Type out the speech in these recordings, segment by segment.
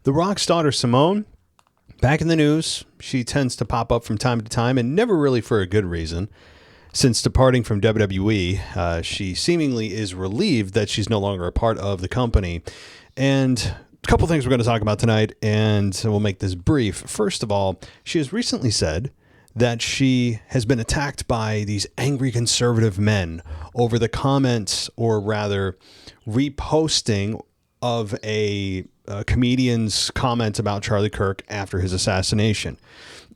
The Rock's daughter, Simone, back in the news. She tends to pop up from time to time, and never really for a good reason. Since departing from WWE, she seemingly is relieved that she's no longer a part of the company. And a couple things we're going to talk about tonight, and we'll make this brief. First of all, she has recently said that she has been attacked by these angry conservative men over the comments, or rather reposting of a comedian's comment about Charlie Kirk after his assassination.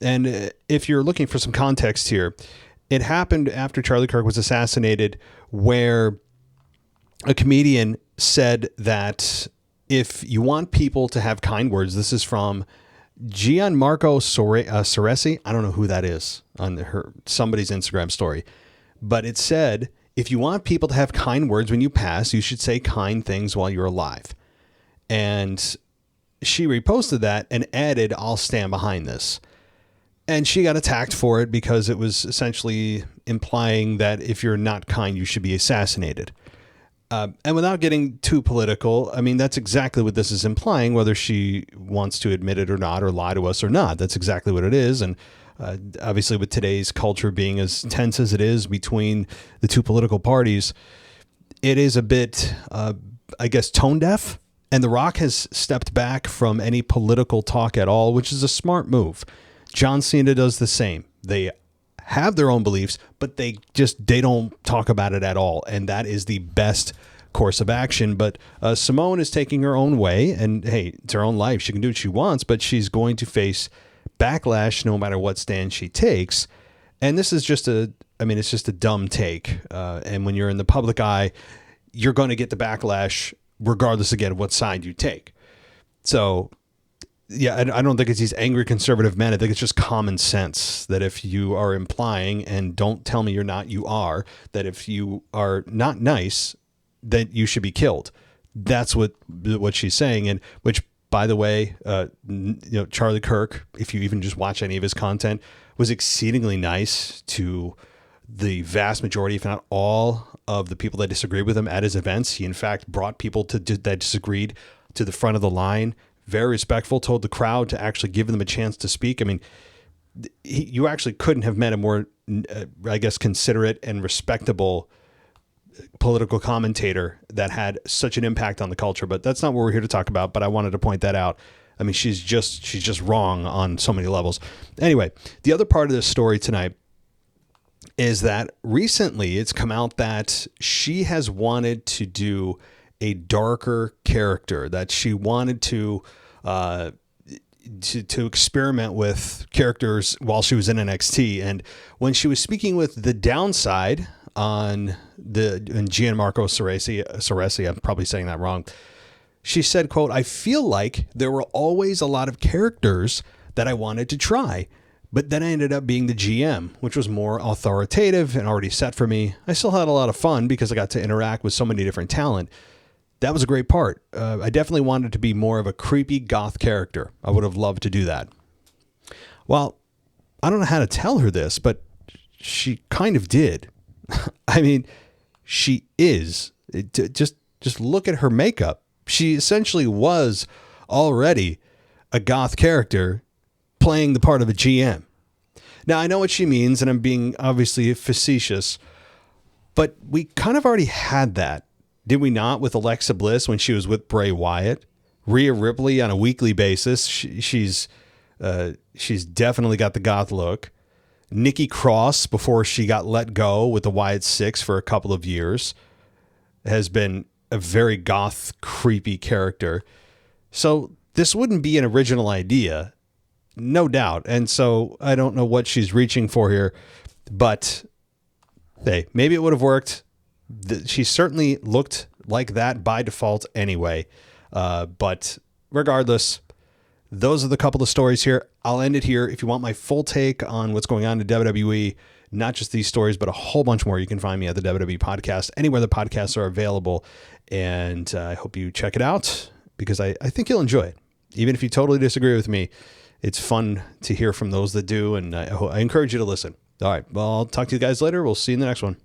And if you're looking for some context here, it happened after Charlie Kirk was assassinated, where a comedian said that if you want people to have kind words, this is from Gianmarco Soresi. I don't know who that is on somebody's Instagram story, but it said, if you want people to have kind words when you pass, you should say kind things while you're alive. And she reposted that and added, "I'll stand behind this." And she got attacked for it because it was essentially implying that if you're not kind, you should be assassinated. And without getting too political, I mean, that's exactly what this is implying, whether she wants to admit it or not, or lie to us or not. That's exactly what it is. And obviously, with today's culture being as tense as it is between the two political parties, it is a bit, I guess, tone deaf. And The Rock has stepped back from any political talk at all, which is a smart move. John Cena does the same. They have their own beliefs, but they don't talk about it at all. And that is the best course of action. But Simone is taking her own way, and hey, it's her own life. She can do what she wants, but she's going to face backlash no matter what stand she takes. And this is it's just a dumb take. And when you're in the public eye, you're going to get the backlash regardless, again, of what side you take. So, yeah, I don't think it's these angry conservative men. I think it's just common sense that if you are implying, and don't tell me you're not, you are, that if you are not nice, then you should be killed. That's what she's saying. And which, by the way, Charlie Kirk, if you even just watch any of his content, was exceedingly nice to the vast majority, if not all, of the people that disagreed with him at his events. He, in fact, brought people that disagreed to the front of the line, very respectful, told the crowd to actually give them a chance to speak. I mean, you actually couldn't have met a more, I guess, considerate and respectable political commentator that had such an impact on the culture. But that's not what we're here to talk about, but I wanted to point that out. I mean, she's just wrong on so many levels. Anyway, the other part of this story tonight is that recently it's come out that she has wanted to do a darker character, that she wanted to experiment with characters while she was in NXT. And when she was speaking with The Downside on Gianmarco Soresi, I'm probably saying that wrong, she said, quote, "I feel like there were always a lot of characters that I wanted to try, but then I ended up being the GM, which was more authoritative and already set for me. I still had a lot of fun because I got to interact with so many different talent. That was a great part. I definitely wanted to be more of a creepy goth character. I would have loved to do that." Well, I don't know how to tell her this, but she kind of did. I mean, she is. Just look at her makeup. She essentially was already a goth character playing the part of a GM. Now, I know what she means, and I'm being obviously facetious, but we kind of already had that, did we not, with Alexa Bliss when she was with Bray Wyatt? Rhea Ripley on a weekly basis, she's definitely got the goth look. Nikki Cross, before she got let go with the Wyatt Six for a couple of years, has been a very goth, creepy character. So this wouldn't be an original idea, no doubt. And so I don't know what she's reaching for here, but hey, maybe it would have worked. She certainly looked like that by default anyway. But regardless, those are the couple of stories here. I'll end it here. If you want my full take on what's going on in WWE, not just these stories, but a whole bunch more, you can find me at the WWE Podcast, anywhere the podcasts are available. And I hope you check it out, because I think you'll enjoy it. Even if you totally disagree with me, it's fun to hear from those that do. And I encourage you to listen. All right. Well, I'll talk to you guys later. We'll see you in the next one.